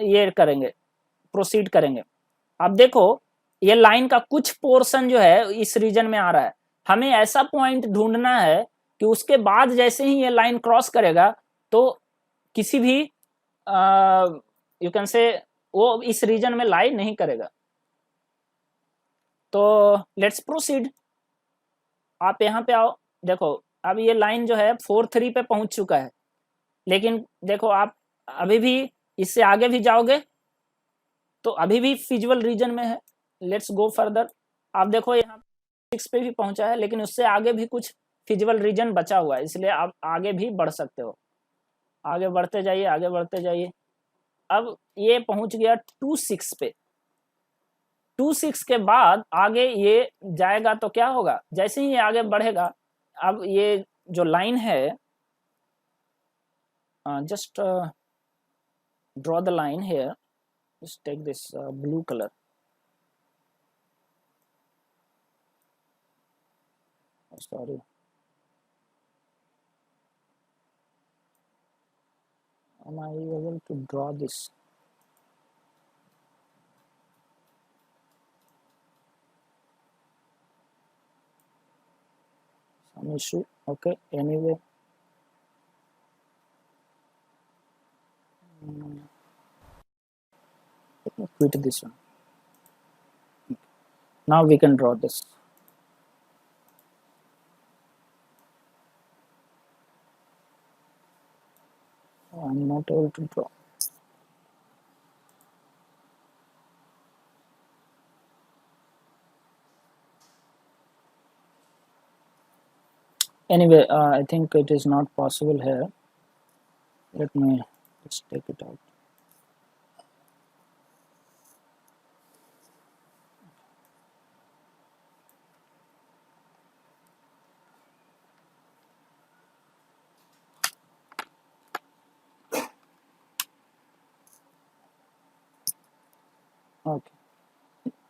Speaker 1: ये करेंगे, प्रोसीड करेंगे। अब देखो ये लाइन का कुछ पोर्शन जो है इस रीजन में आ रहा है, हमें ऐसा पॉइंट ढूंढना है कि उसके बाद जैसे ही ये लाइन क्रॉस करेगा तो किसी भी यू कैन से वो इस रीजन में लाई नहीं करेगा। तो लेट्स प्रोसीड। आप यहाँ पे आओ, देखो अब ये लाइन जो है 4 3 पे पहुंच चुका है, लेकिन देखो आप अभी भी इससे आगे भी जाओगे तो अभी भी फिजिबल रीजन में है। Let's go further. आप देखो यहाँ 6 पे भी पहुंचा है, लेकिन उससे आगे भी कुछ फिजिबल रीजन बचा हुआ है, इसलिए आप आगे भी बढ़ सकते हो। आगे बढ़ते जाइए, आगे बढ़ते जाइए। अब ये पहुंच गया 2 6 पे। 2 6 के बाद आगे ये जाएगा तो क्या होगा, जैसे ही ये आगे बढ़ेगा, अब ये जो लाइन है, just draw the line here, just take this blue color. Oh, sorry, am I able to draw this? Some issue. Okay, anyway, let me quit this one. Now we can draw this. Oh, I'm not able to draw. Anyway, I think it is not possible here. Let me just take it out. Okay,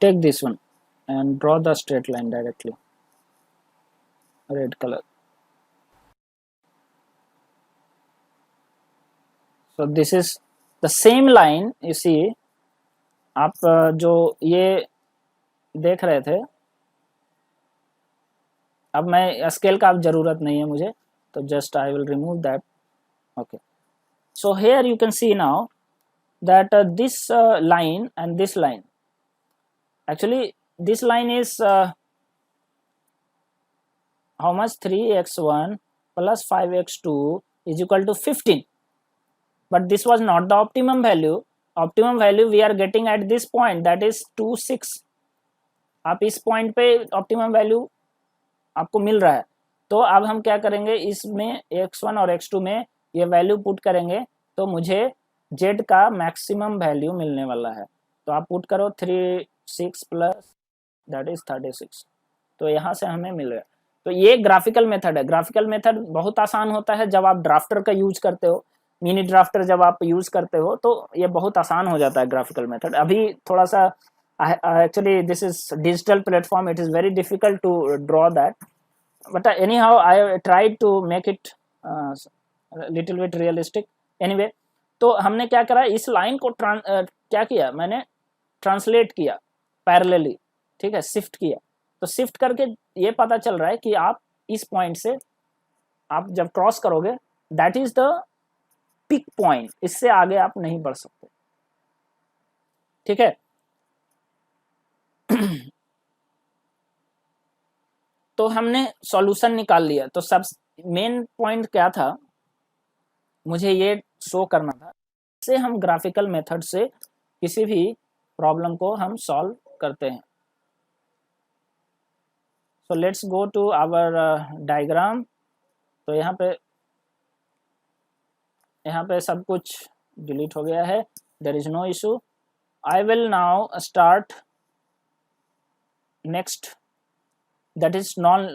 Speaker 1: take this one and draw the straight line directly. Red color. So this is the same line. You see, आप जो ये देख रहे थे, अब मैं scale का अब जरूरत नहीं है मुझे, तो just I will remove that. Okay, so here you can see now that this line and this line, actually this line is how much, 3x1 plus 5x2 is equal to 15, but this was not the optimum value. Optimum value we are getting at this point, that is 2 6. आप इस point पे optimum value आपको मिल रहा है। तो अब हम क्या करेंगे, इसमें x1 और x2 में ये वैल्यू पुट करेंगे तो मुझे z का मैक्सिमम वैल्यू मिलने वाला है। तो आप पुट करो 3 6 प्लस दैट इज 36, तो यहाँ से हमें मिल रहा है। तो ये ग्राफिकल मेथड है। ग्राफिकल मेथड बहुत आसान होता है जब आप ड्राफ्टर का यूज करते हो, मिनी ड्राफ्टर जब आप यूज करते हो तो ये बहुत आसान हो जाता है ग्राफिकल मेथड। अभी थोड़ा सा actually this is digital platform, it is very difficult to draw that, but anyhow I tried to make it little bit realistic anyway। तो हमने क्या करा, इस लाइन को क्या किया, मैंने ट्रांसलेट किया पैरेलली, ठीक है, शिफ्ट किया। तो शिफ्ट करके ये पता चल रहा है कि आप इस पॉइंट से आप जब क्रॉस करोगे that is the peak point, इससे आगे आप नहीं बढ़ सकते, ठीक है। तो हमने सॉल्यूशन निकाल लिया। तो सब मेन पॉइंट क्या था, मुझे ये शो करना था से हम ग्राफिकल मेथड से किसी भी प्रॉब्लम को हम सॉल्व करते हैं। So let's go to our diagram. तो यहाँ पे सब कुछ डिलीट हो गया है, there is no issue. I will now start next, that is non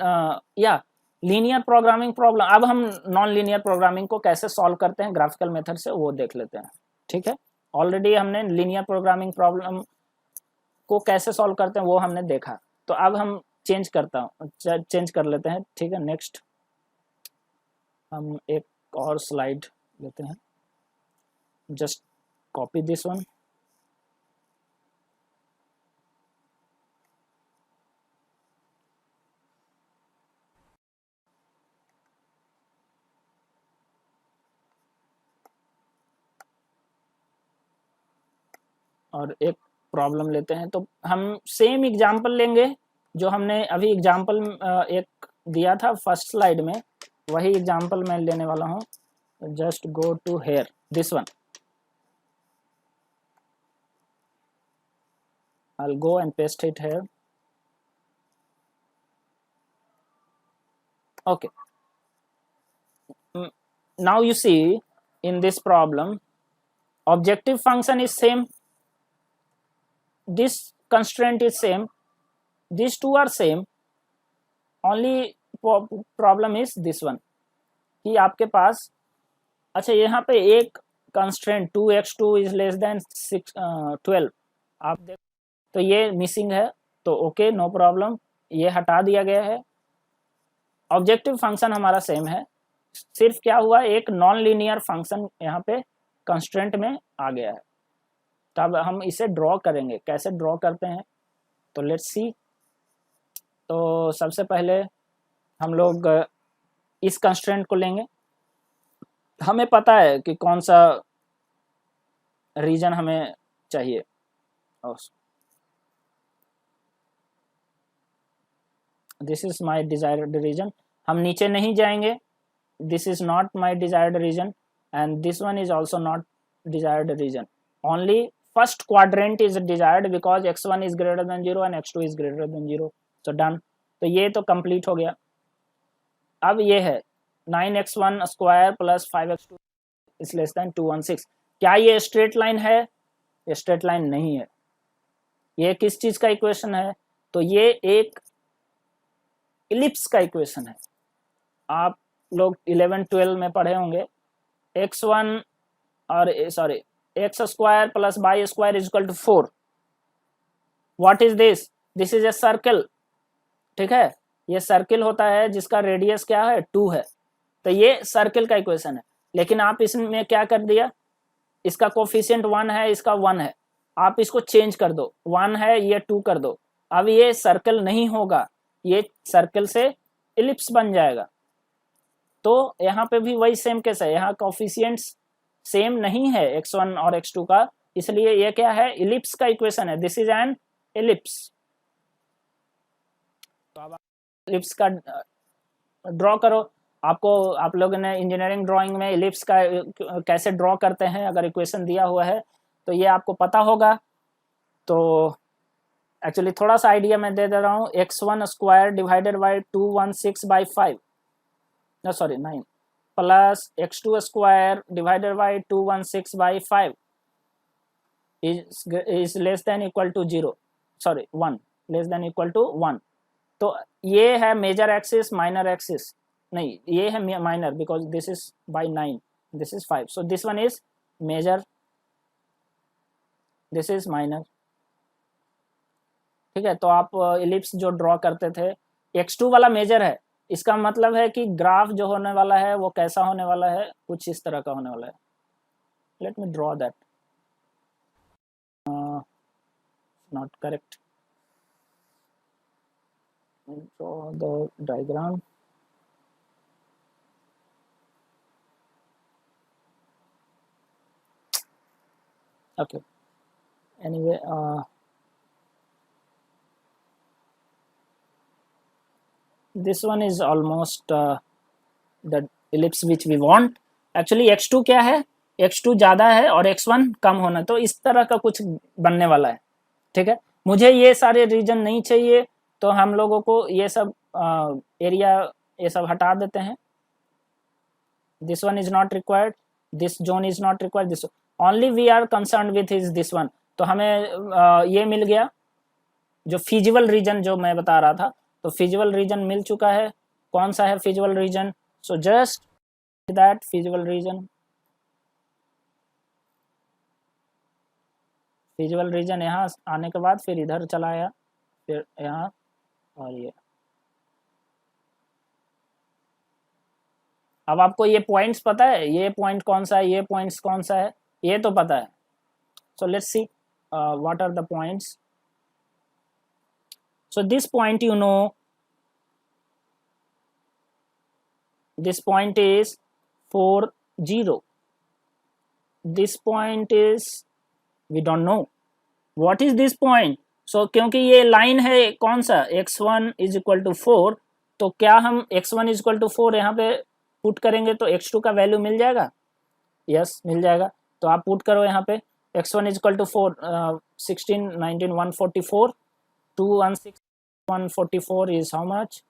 Speaker 1: linear programming problem. अब हम नॉन लीनियर प्रोग्रामिंग को कैसे सॉल्व करते हैं ग्राफिकल मेथड से, वो देख लेते हैं, ठीक है। ऑलरेडी हमने लीनियर प्रोग्रामिंग प्रॉब्लम को कैसे सॉल्व करते हैं वो हमने देखा। तो अब हम चेंज कर लेते हैं, ठीक है। नेक्स्ट हम एक और स्लाइड लेते हैं, जस्ट कॉपी दिस वन। और एक प्रॉब्लम लेते हैं। तो हम सेम एग्जांपल लेंगे जो हमने अभी एग्जांपल एक दिया था फर्स्ट स्लाइड में, वही एग्जांपल मैं लेने वाला हूँ। Just go to here this one, I'll go and paste it here. Okay, now you see in this problem objective function is same, this constraint is same, these two are same, only problem is this one कि आपके पास, अच्छा यहाँ पे एक constraint 2x2 is less then 12 आप देख, तो ये मिसिंग है, तो ओके नो प्रॉब्लम, ये हटा दिया गया है। ऑब्जेक्टिव फंक्शन हमारा सेम है, सिर्फ क्या हुआ, एक नॉन लीनियर फंक्शन यहाँ पे कंस्ट्रेंट में आ गया है। तब हम इसे ड्रॉ करेंगे, कैसे ड्रॉ करते हैं तो लेट्स सी। तो सबसे पहले हम लोग इस कंस्ट्रेंट को लेंगे, हमें पता है कि कौन सा रीजन हमें चाहिए। This is my desired region, हम नीचे नहीं जाएंगे, this is not my desired region and this one is also not desired region, only first quadrant is desired because x1 is greater than 0 and x2 is greater than 0। So done, तो ये तो complete हो गया। अब ये है 9x1 square plus 5x2 is less then 216। क्या ये स्ट्रेट लाइन है? ये स्ट्रेट लाइन नहीं है। ये किस चीज का इक्वेशन है? तो ये एक इलिप्स का इक्वेशन है। आप लोग 11-12 में पढ़े होंगे, x1 और sorry x square plus y square is equal to 4। What is this? This is a circle, ठीक है। ये सर्किल होता है जिसका रेडियस क्या है 2 है, तो ये सर्किल का इक्वेशन है। लेकिन आप इसमें क्या कर दिया, इसका कोफिशिएंट 1 है, इसका 1 है, आप इसको चेंज कर दो, 1 है ये 2 कर दो। अब ये सर्कल नहीं होगा, ये सर्कल से इलिप्स बन जाएगा। तो यहाँ पे भी वही सेम केस है, यहाँ कोफिशिएंट्स सेम नहीं है x1 और x2 का, इसलिए ये क्या है, इलिप्स का इक्वेशन है। This is an ellipse. तो अब इलिप्स का ड्रॉ करो। आप लोगों ने इंजीनियरिंग ड्राइंग में इलिप्स का कैसे ड्रॉ करते हैं, अगर इक्वेशन दिया हुआ है तो ये आपको पता होगा। तो एक्चुअली थोड़ा सा आइडिया मैं दे रहा हूँ, x1 square divided by 216 by 5, sorry 9, plus x2 square divided by 216 by 5 is less than equal to 0, sorry 1, less than equal to 1. तो ये है मेजर एक्सिस, माइनर एक्सिस नहीं, ये है minor because this is by 9, this is 5, so this one is major, this is minor. ठीक है, तो आप इलिप्स जो ड्रॉ करते थे, x2 वाला मेजर है, इसका मतलब है कि ग्राफ जो होने वाला है वो कैसा होने वाला है, कुछ इस तरह का होने वाला है. Let me draw that, not correct. Draw the diagram. Okay, anyway, this one is almost the ellipse which we want. Actually x2 क्या है, x2 ज़्यादा है और x1 कम होना, तो इस तरह का कुछ बनने वाला है. ठीक है, मुझे ये सारे रीजन नहीं चाहिए, तो हम लोगों को ये सब एरिया ये सब हटा देते हैं. This one is not required, this zone is not required, this only we are concern with is this one. तो हमें ये मिल गया जो फिजिबल रीजन जो मैं बता रहा था, तो फिजिबल रीजन मिल चुका है. कौन सा है feasible region? So just that feasible region, feasible region यहाँ आने के बाद फिर इधर चला आया, फिर यहाँ और ये. अब आपको ये पॉइंट्स पता है, ये पॉइंट कौन सा है, ये पॉइंट्स कौन सा है, ये तो पता है. So let's see what are the points. So this point you know, this point is 4 0, this point is we don't know what is this point. so क्योंकि ये लाइन है कौन सा x1 इज इक्वल टू 4, तो क्या हम x1 is equal to 4 यहाँ पे पुट करेंगे तो x2 का वैल्यू मिल जाएगा? यस मिल जाएगा. तो आप पुट करो यहाँ पे x1 is equal to 4, 16 19 144, 216 144 is how much?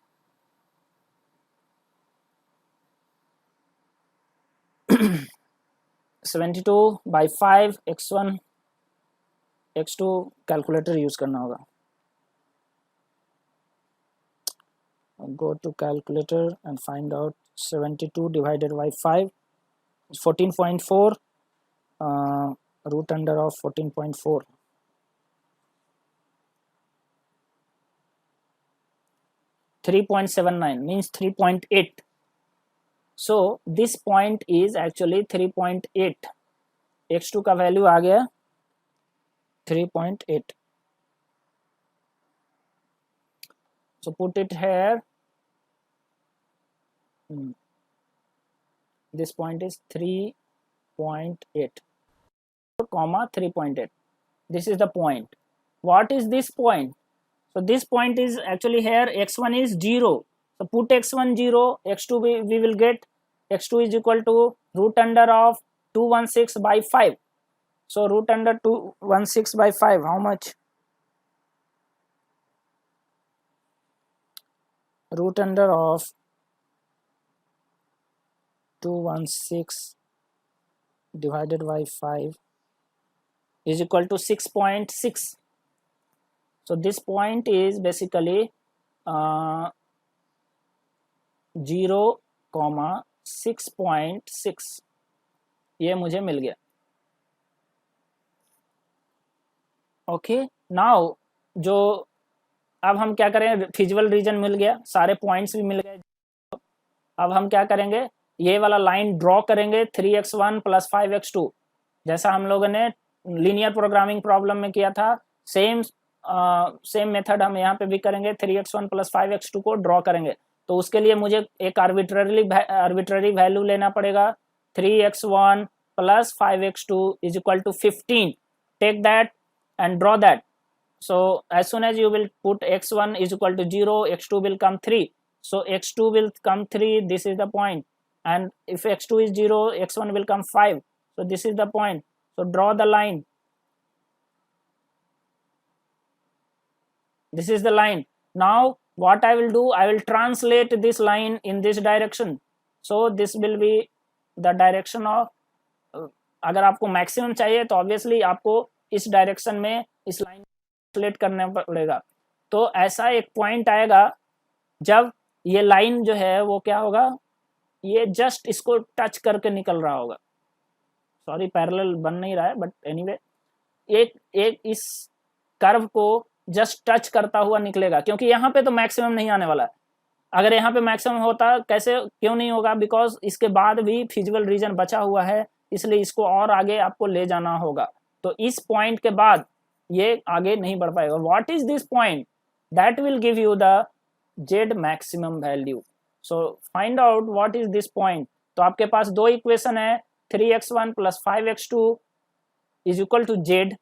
Speaker 1: 72 by 5 x1 x2 calculator use करना होगा. go to calculator and find out 72 divided by 5 is 14.4, root under of 14.4, 3.79 means 3.8. so this point is actually 3.8, x2 का value आ गया 3.8. so put it here, this point is 3.8 comma 3.8, this is the point. what is this point? so this point is actually here x1 is 0, so put x1 0, x2 we will get x2 is equal to root under of 216 by 5. so root under 216 by 5 how much? root under of 216 divided by 5 is equal to 6.6. so this point is basically 0, 6.6, ये मुझे मिल गया. Okay now जो अब हम क्या करें, feasible region मिल गया, सारे पॉइंट्स भी मिल गए. अब हम क्या करेंगे, ये वाला लाइन ड्रॉ करेंगे 3x1 प्लस 5x2, जैसा हम लोगों ने लीनियर प्रोग्रामिंग प्रॉब्लम में किया था. सेम मेथड हम यहाँ पे भी करेंगे, 3x1 प्लस 5x2 को ड्रॉ करेंगे. तो उसके लिए मुझे एक आर्बिट्ररी वैल्यू लेना पड़ेगा. 3x1 plus 5x2 is equal to 15. Take that and draw that. so as soon as you will put x1 is equal to 0, x2 will come 3, so x2 will come 3, this is the point, and if x2 is 0, x1 will come 5, so this is the point. so draw the line, this is the line. now what I will do, I will translate this line in this direction. So this will be the direction of, अगर आपको maximum चाहिए तो obviously आपको इस direction में इस line calculate करना पड़ेगा। तो ऐसा एक पॉइंट आएगा जब ये लाइन जो है वो क्या होगा, ये जस्ट इसको टच करके निकल रहा होगा, सॉरी पैरेलल बन नहीं रहा है बट एनीवे, एक इस कर्व को जस्ट टच करता हुआ निकलेगा, क्योंकि यहाँ पे तो मैक्सिमम नहीं आने वाला है। अगर यहाँ पे मैक्सिमम होता, कैसे क्यों नहीं होगा, बिकॉज इसके बाद भी फिजिबल रीजन बचा हुआ है, इसलिए इसको और आगे आपको ले जाना होगा। तो इस पॉइंट के बाद ये आगे नहीं बढ़ पाएगा। What is this point that will give you the z maximum value. So find out what is this point. तो आपके पास दो इक्वेशन है, 3x1 plus 5x2 is equal to z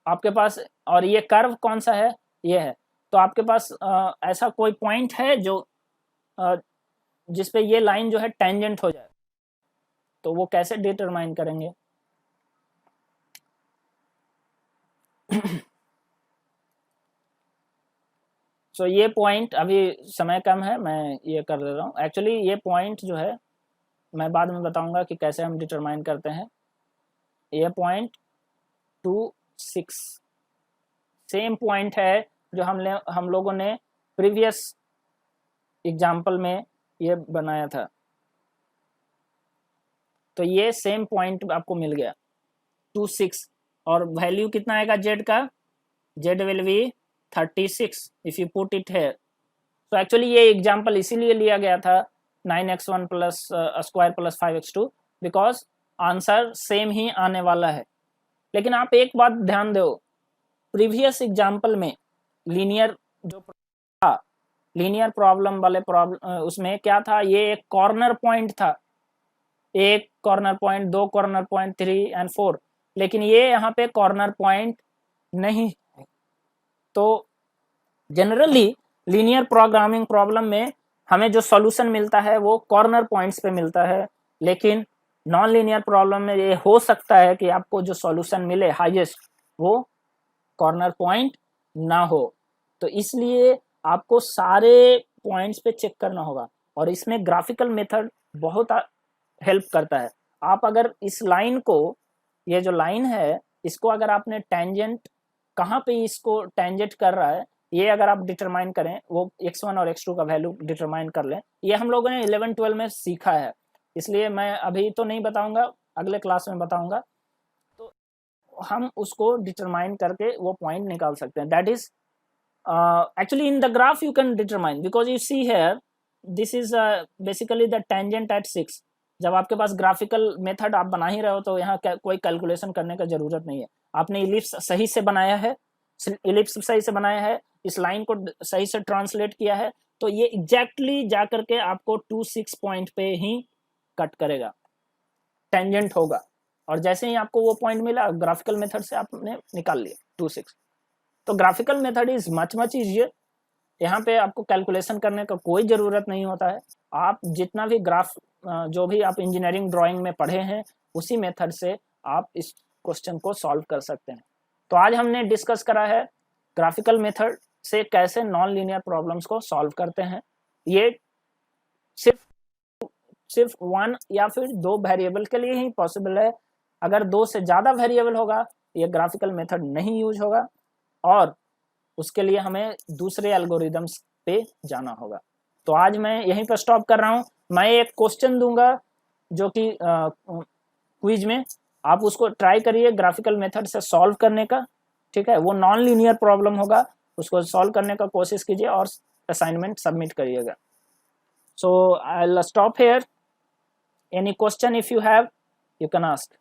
Speaker 1: आपके पास, और ये कर्व कौन सा है, ये है। तो आपके पास ऐसा कोई पॉइंट है जो जिसपे ये लाइन जो है टेंजेंट हो जाए, तो वो कैसे डिटरमाइन करेंगे। सो ये पॉइंट, अभी समय कम है मैं ये कर दे रहा हूँ। एक्चुअली ये पॉइंट जो है मैं बाद में बताऊंगा कि कैसे हम डिटरमाइन करते हैं। ये पॉइंट 2 6 सेम पॉइंट है जो हम लोगों ने प्रीवियस एग्जाम्पल में ये बनाया था। तो ये सेम पॉइंट आपको मिल गया 2 6, और वैल्यू कितना आएगा जेड का, Z will be 36 if you put it है। तो एक्चुअली ये एग्जाम्पल इसीलिए लिया गया था 9x1 plus square plus 5x2, because answer same ही आने वाला है। लेकिन आप एक बात ध्यान दो, प्रीवियस एग्जाम्पल में लीनियर जो था, लीनियर प्रॉब्लम वाले प्रॉब्लम उसमें क्या था, ये एक कॉर्नर पॉइंट था, एक कॉर्नर पॉइंट, दो कॉर्नर पॉइंट, 3 एंड 4, लेकिन ये यहाँ पे कॉर्नर पॉइंट नहीं है। तो जनरली लीनियर प्रोग्रामिंग प्रॉब्लम में हमें जो सॉल्यूशन मिलता है वो कॉर्नर पॉइंट्स पे मिलता है, लेकिन नॉन लीनियर प्रॉब्लम में ये हो सकता है कि आपको जो सॉल्यूशन मिले हाईएस्ट वो कॉर्नर पॉइंट ना हो। तो इसलिए आपको सारे पॉइंट्स पे चेक करना होगा, और इसमें ग्राफिकल मेथड बहुत हेल्प करता है। आप अगर इस लाइन को, ये जो लाइन है इसको अगर आपने टेंजेंट कहाँ पे इसको टेंजेंट कर रहा है, ये अगर आप डिटरमाइन करें, वो x1 और x2 का वैल्यू डिटरमाइन कर लें, ये हम लोगों ने 11-12 में सीखा है, इसलिए मैं अभी तो नहीं बताऊंगा, अगले क्लास में बताऊंगा। तो हम उसको डिटरमाइन करके वो पॉइंट निकाल सकते हैं। That is actually in the graph you can determine, because you see here this is basically the tangent at 6। जब आपके पास ग्राफिकल मेथड आप बना ही रहे हो तो यहाँ कोई कैलकुलेशन करने का जरूरत नहीं है। आपने इलिप्स सही से बनाया है, इलिप्स सही से बनाया है, इस लाइन को सही से ट्रांसलेट किया है, तो ये एग्जैक्टली जा करके आपको 2-6 पॉइंट पे ही कट करेगा, टेंजेंट होगा। और जैसे ही आपको वो पॉइंट मिला, ग्राफिकल मेथड से आपने निकाल लिया 2-6। तो graphical method is much easier. यहाँ पे आपको कैलकुलेशन करने का कोई ज़रूरत नहीं होता है। आप जितना भी ग्राफ जो भी आप इंजीनियरिंग ड्राइंग में पढ़े हैं उसी मेथड से आप इस क्वेश्चन को सॉल्व कर सकते हैं। तो आज हमने डिस्कस करा है ग्राफिकल मेथड से कैसे नॉन लीनियर प्रॉब्लम्स को सॉल्व करते हैं। ये सिर्फ 1 या फिर 2 वेरिएबल के लिए ही पॉसिबल है। अगर 2 से ज़्यादा वेरिएबल होगा ये ग्राफिकल मेथड नहीं यूज होगा, और उसके लिए हमें दूसरे एल्गोरिदम्स पे जाना होगा। तो आज मैं यहीं पर स्टॉप कर रहा हूँ। मैं एक क्वेश्चन दूंगा जो कि क्विज में आप उसको ट्राई करिए ग्राफिकल मेथड से सॉल्व करने का, ठीक है। वो नॉन लीनियर प्रॉब्लम होगा, उसको सॉल्व करने का कोशिश कीजिए और असाइनमेंट सबमिट करिएगा। So I will stop here. Any question if you have, you can ask.